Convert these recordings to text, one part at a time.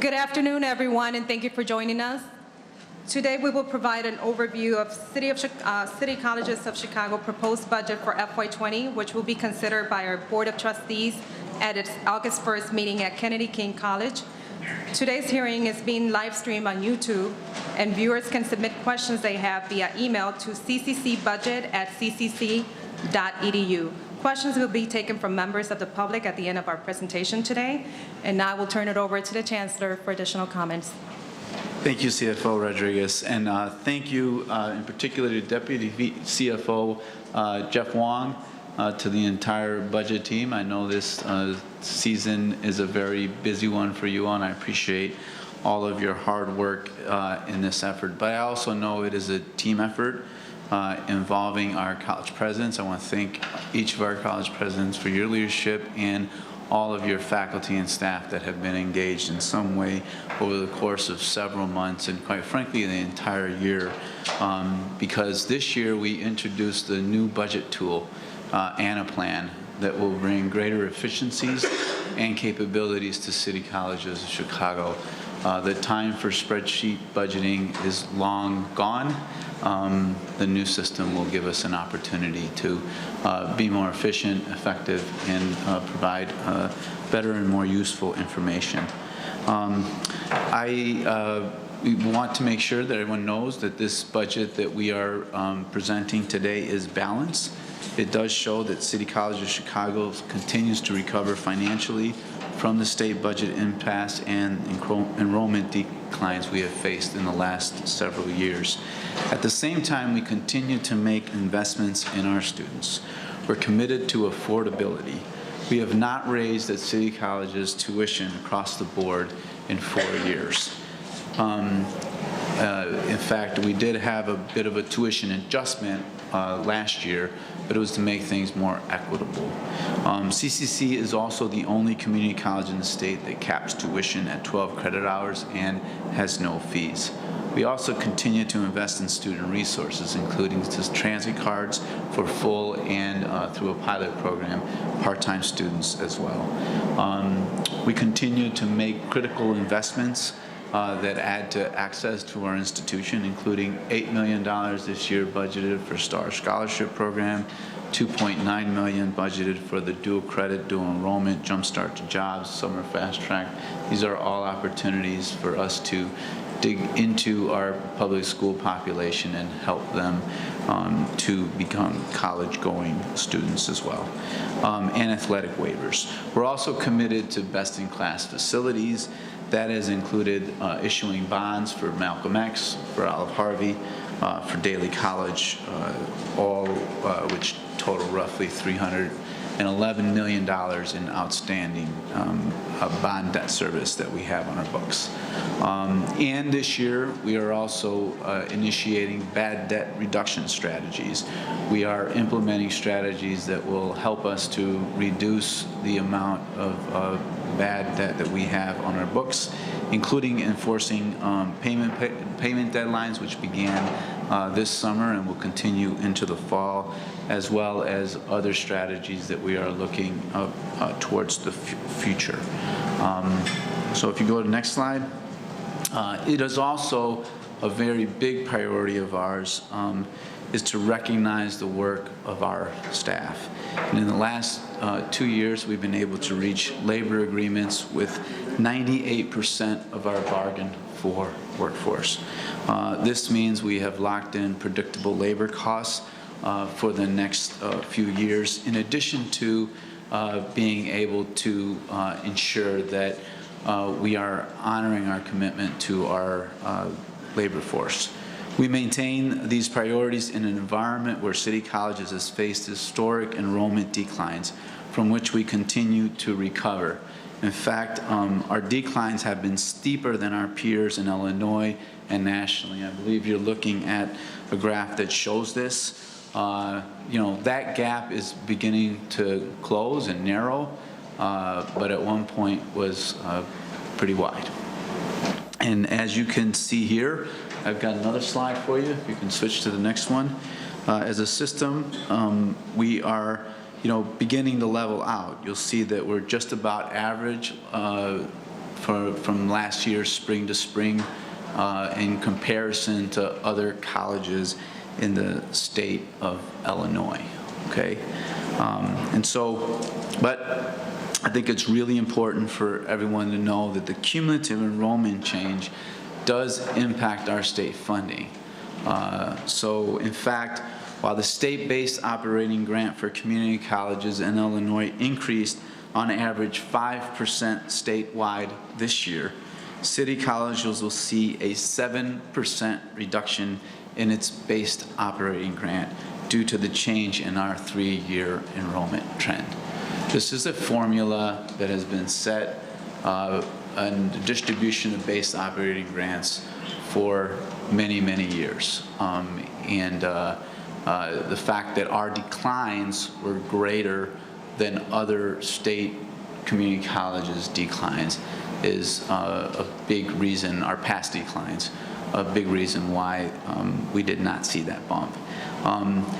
Good afternoon, everyone, and thank you for joining us. Today, we will provide an overview of City Colleges of Chicago proposed budget for FY20, which will be considered by our Board of Trustees at its August 1st meeting at Kennedy King College. Today's hearing is being live streamed on YouTube, and viewers can submit questions they have via email to cccbudget@ccc.edu. Questions will be taken from members of the public at the end of our presentation today, and now I will turn it over to the Chancellor for additional comments. Thank you, CFO Rodriguez, and thank you in particular to Deputy CFO Jeff Wong, to the entire budget team. I know this season is a very busy one for you all, and I appreciate all of your hard work in this effort. But I also know it is a team effort involving our college presidents. I want to thank each of our college presidents for your leadership and all of your faculty and staff that have been engaged in some way over the course of several months and quite frankly the entire year, because this year we introduced the new budget tool, Anaplan, that will bring greater efficiencies and capabilities to City Colleges of Chicago. The time for spreadsheet budgeting is long gone. The new system will give us an opportunity to be more efficient, effective, and provide better and more useful information. We want to make sure that everyone knows that this budget that we are presenting today is balanced. It does show that City College of Chicago continues to recover financially from the state budget impasse and enrollment declines we have faced in the last several years. At the same time, we continue to make investments in our students. We're committed to affordability. We have not raised at City College's tuition across the board in 4 years. In fact, we did have a bit of a tuition adjustment last year, but it was to make things more equitable. CCC is also the only community college in the state that caps tuition at 12 credit hours and has no fees. We also continue to invest in student resources, including transit cards for full and through a pilot program, part-time students as well. We continue to make critical investments that add to access to our institution, including $8 million this year budgeted for STAR Scholarship Program, $2.9 million budgeted for the dual credit, dual enrollment, Jumpstart to Jobs, Summer Fast Track. These are all opportunities for us to dig into our public school population and help them to become college-going students as well, and athletic waivers. We're also committed to best-in-class facilities. That has included issuing bonds for Malcolm X, for Olive Harvey, for Daly College, all which total roughly $311 million in outstanding bond debt service that we have on our books. And this year, we are also initiating bad debt reduction strategies. We are implementing strategies that will help us to reduce the amount of bad debt that we have on our books, including enforcing payment deadlines, which began this summer and will continue into the fall, as well as other strategies that we are looking towards the future. So if you go to the next slide, it is also a very big priority of ours is to recognize the work of our staff. And in the last 2 years, we've been able to reach labor agreements with 98% of our bargain for workforce. This means we have locked in predictable labor costs for the next few years, in addition to being able to ensure that we are honoring our commitment to our labor force. We maintain these priorities in an environment where City Colleges has faced historic enrollment declines from which we continue to recover. In fact, our declines have been steeper than our peers in Illinois and nationally. I believe you're looking at a graph that shows this. That gap is beginning to close and narrow, but at one point was pretty wide. And as you can see here, I've got another slide for you. If you can switch to the next one. As a system, we are beginning to level out. You'll see that we're just about average from last year, spring to spring, in comparison to other colleges in the state of Illinois, okay? But I think it's really important for everyone to know that the cumulative enrollment change does impact our state funding. So in fact, while the state-based operating grant for community colleges in Illinois increased on average 5% statewide this year, city colleges will see a 7% reduction in its base operating grant due to the change in our 3-year enrollment trend. This is a formula that has been set and the distribution of base operating grants for many, many years. The fact that our declines were greater than other state community colleges' declines is a big reason, our past declines, a big reason why we did not see that bump.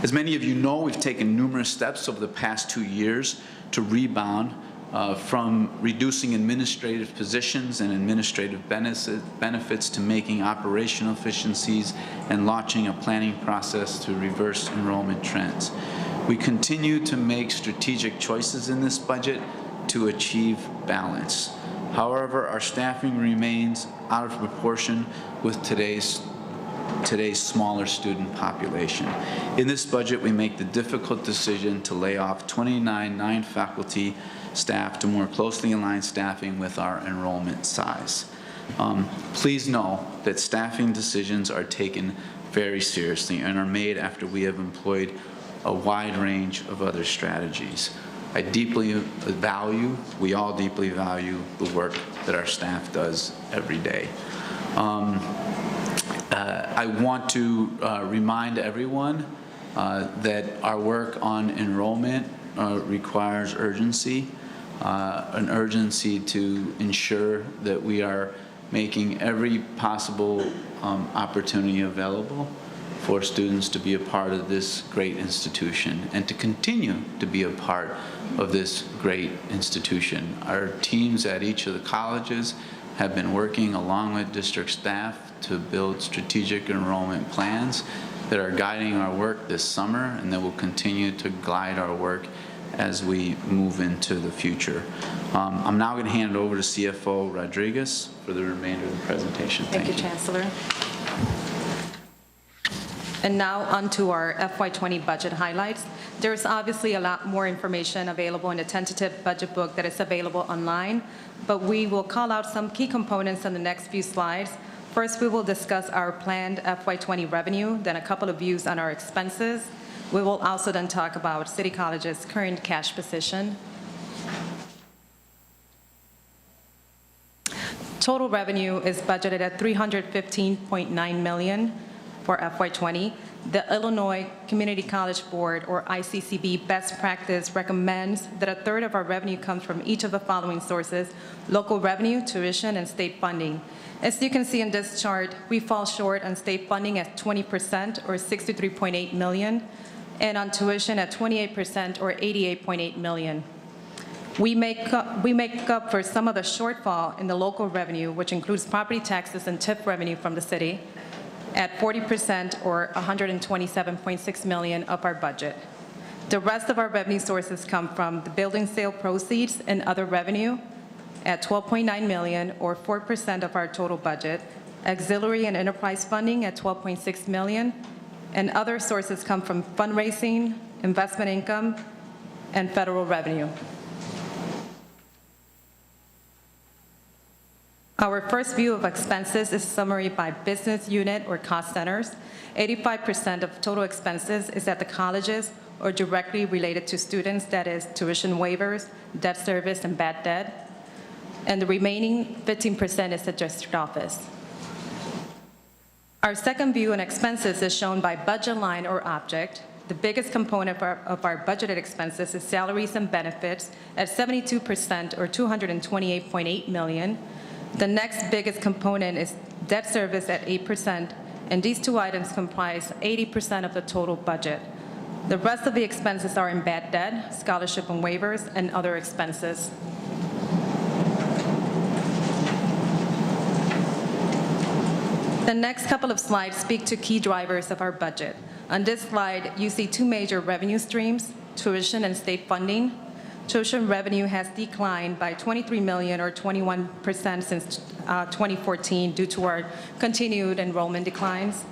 As many of you know, we've taken numerous steps over the past 2 years to rebound from reducing administrative positions and administrative benefits to making operational efficiencies and launching a planning process to reverse enrollment trends. We continue to make strategic choices in this budget to achieve balance. However, our staffing remains out of proportion with today's smaller student population. In this budget, we make the difficult decision to lay off 29 non-faculty staff to more closely align staffing with our enrollment size. Please know that staffing decisions are taken very seriously and are made after we have employed a wide range of other strategies. We all deeply value the work that our staff does every day. I want to remind everyone that our work on enrollment requires urgency, an urgency to ensure that we are making every possible opportunity available for students to be a part of this great institution and to continue to be a part of this great institution. Our teams at each of the colleges have been working along with district staff to build strategic enrollment plans that are guiding our work this summer and that will continue to guide our work as we move into the future. I'm now going to hand it over to CFO Rodriguez for the remainder of the presentation. Thank you, Chancellor. And now onto our FY20 budget highlights. There's obviously a lot more information available in the tentative budget book that is available online, but we will call out some key components on the next few slides. First, we will discuss our planned FY20 revenue, then a couple of views on our expenses. We will also then talk about City College's current cash position. Total revenue is budgeted at $315.9 million for FY20. The Illinois Community College Board, or ICCB, best practice recommends that a third of our revenue comes from each of the following sources: local revenue, tuition, and state funding. As you can see in this chart, we fall short on state funding at 20%, or $63.8 million, and on tuition at 28%, or $88.8 million. We make up for some of the shortfall in the local revenue, which includes property taxes and TIP revenue from the city, at 40%, or $127.6 million of our budget. The rest of our revenue sources come from the building sale proceeds and other revenue at $12.9 million, or 4% of our total budget, auxiliary and enterprise funding at $12.6 million, and other sources come from fundraising, investment income, and federal revenue. Our first view of expenses is summary by business unit or cost centers. 85% of total expenses is at the colleges or directly related to students, that is tuition waivers, debt service, and bad debt. And the remaining 15% is the district office. Our second view on expenses is shown by budget line or object. The biggest component of our budgeted expenses is salaries and benefits at 72%, or $228.8 million. The next biggest component is debt service at 8%, and these two items comprise 80% of the total budget. The rest of the expenses are in bad debt, scholarship and waivers, and other expenses. The next couple of slides speak to key drivers of our budget. On this slide, you see two major revenue streams, tuition and state funding. Tuition revenue has declined by $23 million or 21% since 2014 due to our continued enrollment declines.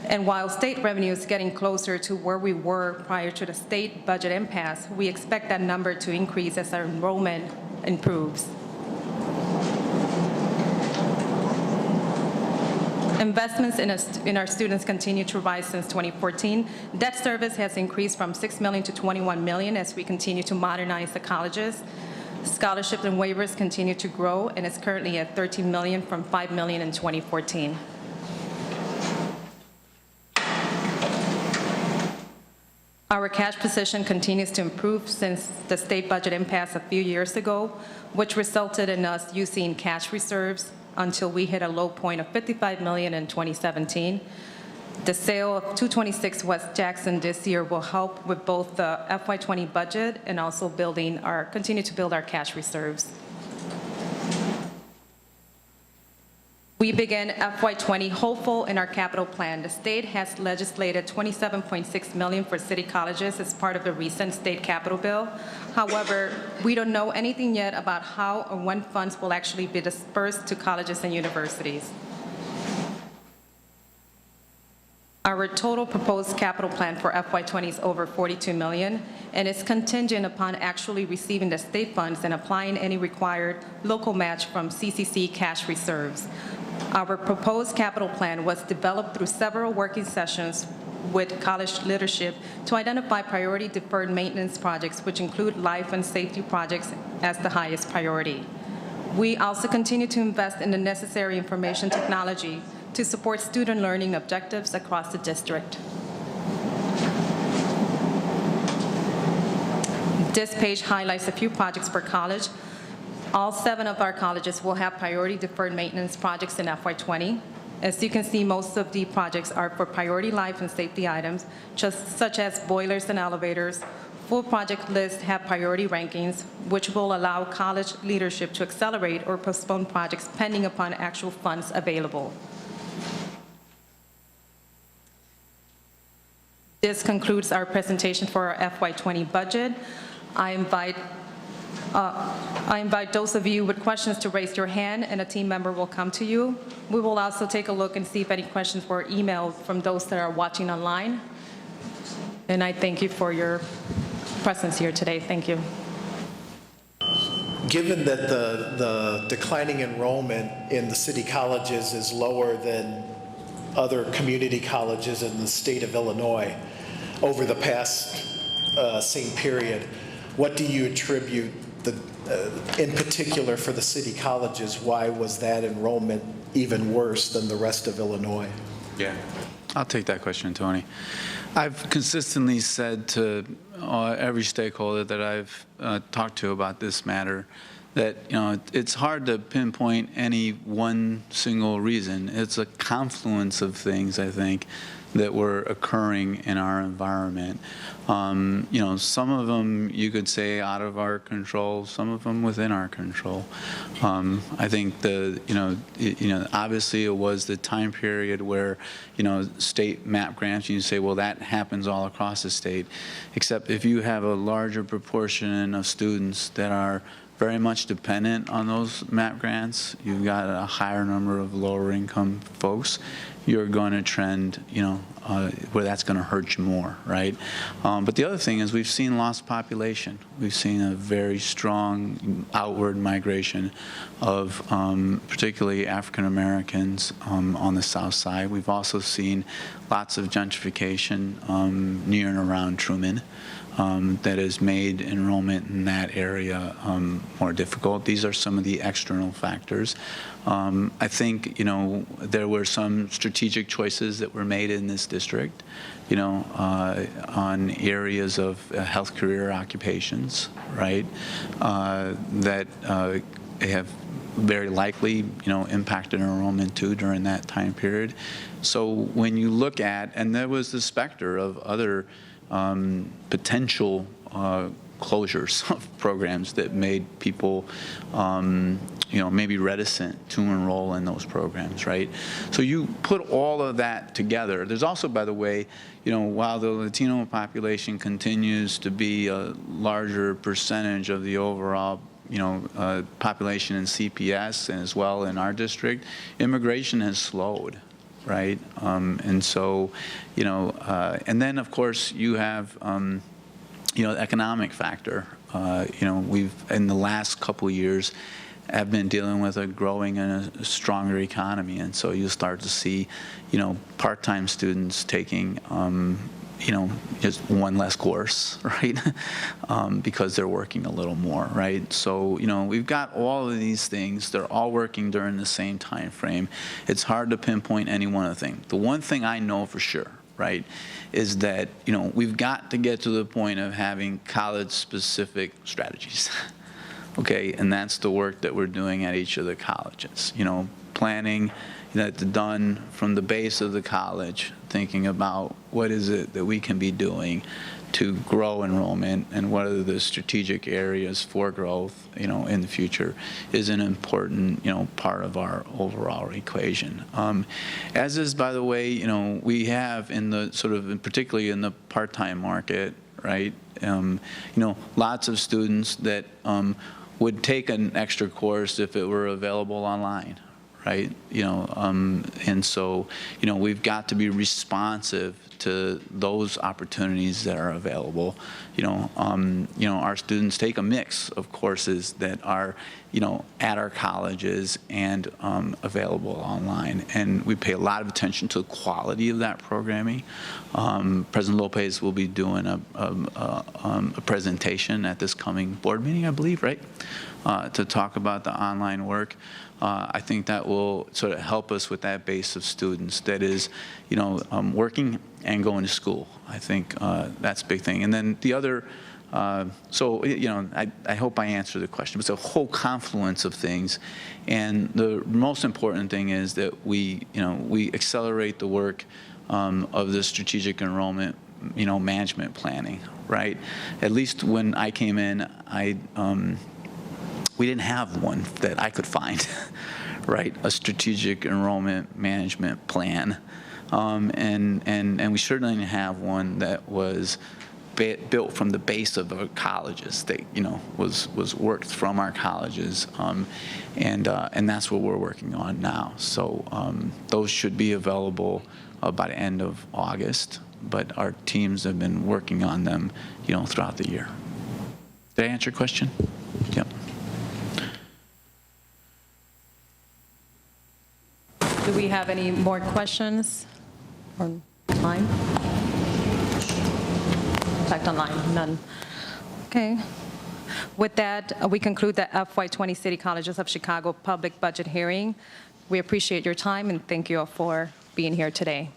And while state revenue is getting closer to where we were prior to the state budget impasse, we expect that number to increase as our enrollment improves. Investments in our students continue to rise since 2014. Debt service has increased from $6 million to $21 million as we continue to modernize the colleges. Scholarships and waivers continue to grow and is currently at $13 million from $5 million in 2014. Our cash position continues to improve since the state budget impasse a few years ago, which resulted in us using cash reserves until we hit a low point of $55 million in 2017. The sale of 226 West Jackson this year will help with both the FY20 budget and also continue to build our cash reserves. We begin FY20 hopeful in our capital plan. The state has legislated $27.6 million for city colleges as part of the recent state capital bill. However, we don't know anything yet about how or when funds will actually be dispersed to colleges and universities. Our total proposed capital plan for FY20 is over $42 million, and is contingent upon actually receiving the state funds and applying any required local match from CCC cash reserves. Our proposed capital plan was developed through several working sessions with college leadership to identify priority deferred maintenance projects, which include life and safety projects as the highest priority. We also continue to invest in the necessary information technology to support student learning objectives across the district. This page highlights a few projects per college. All 7 of our colleges will have priority deferred maintenance projects in FY20. As you can see, most of the projects are for priority life and safety items, such as boilers and elevators. Full project lists have priority rankings, which will allow college leadership to accelerate or postpone projects pending upon actual funds available. This concludes our presentation for our FY20 budget. I invite those of you with questions to raise your hand, and a team member will come to you. We will also take a look and see if any questions were emailed from those that are watching online. And I thank you for your presence here today. Thank you. Given that the declining enrollment in the city colleges is lower than other community colleges in the state of Illinois over the past same period, what do you attribute in particular for the city colleges? Why was that enrollment even worse than the rest of Illinois? Yeah, I'll take that question, Tony. I've consistently said to every stakeholder that I've talked to about this matter that it's hard to pinpoint any one single reason. It's a confluence of things, I think, that were occurring in our environment. Some of them you could say out of our control, some of them within our control. I think obviously it was the time period where, state MAP grants, you say, well, that happens all across the state, except if you have a larger proportion of students that are very much dependent on those MAP grants, you've got a higher number of lower income folks, you're going to trend, where that's going to hurt you more, right? But the other thing is we've seen lost population. We've seen a very strong outward migration of particularly African Americans on the south side. We've also seen lots of gentrification near and around Truman. That has made enrollment in that area more difficult. These are some of the external factors. I think, there were some strategic choices that were made in this district, on areas of health career occupations, right, that have very likely, impacted enrollment too during that time period. So when you look at, and there was the specter of other potential closures of programs that made people, maybe reticent to enroll in those programs, right? So you put all of that together. There's also, by the way, while the Latino population continues to be a larger percentage of the overall population in CPS and as well in our district, immigration has slowed, right? And so, and then of course you have, the economic factor. We've, in the last couple of years, have been dealing with a growing and a stronger economy. And so you start to see, part-time students taking, just one less course, right? Because they're working a little more, right? So, we've got all of these things. They're all working during the same time frame. It's hard to pinpoint any one of the things. The one thing I know for sure, right, is that, we've got to get to the point of having college-specific strategies, okay? And that's the work that we're doing at each of the colleges, planning that's done from the base of the college, thinking about what is it that we can be doing to grow enrollment and what are the strategic areas for growth, in the future is an important, part of our overall equation. As is, by the way, we have in the sort of, particularly in the part-time market, right, lots of students that would take an extra course if it were available online, right? And so, we've got to be responsive to those opportunities that are available. Our students take a mix of courses that are, at our colleges and available online. And we pay a lot of attention to the quality of that programming. President Lopez will be doing a presentation at this coming board meeting, I believe, right? To talk about the online work. I think that will sort of help us with that base of students that is, working and going to school. I think that's a big thing. And then the other, I hope I answered the question. It's a whole confluence of things. And the most important thing is that we accelerate the work of the strategic enrollment, management planning, right? At least when I came in, we didn't have one that I could find, right? A strategic enrollment management plan. And we certainly didn't have one that was built from the base of our colleges, that, was worked from our colleges. And that's what we're working on now. So those should be available by the end of August, but our teams have been working on them, throughout the year. Did I answer your question? Yep. Do we have any more questions on time? Checked online, none. Okay. With that, we conclude the FY20 City Colleges of Chicago public budget hearing. We appreciate your time and thank you all for being here today.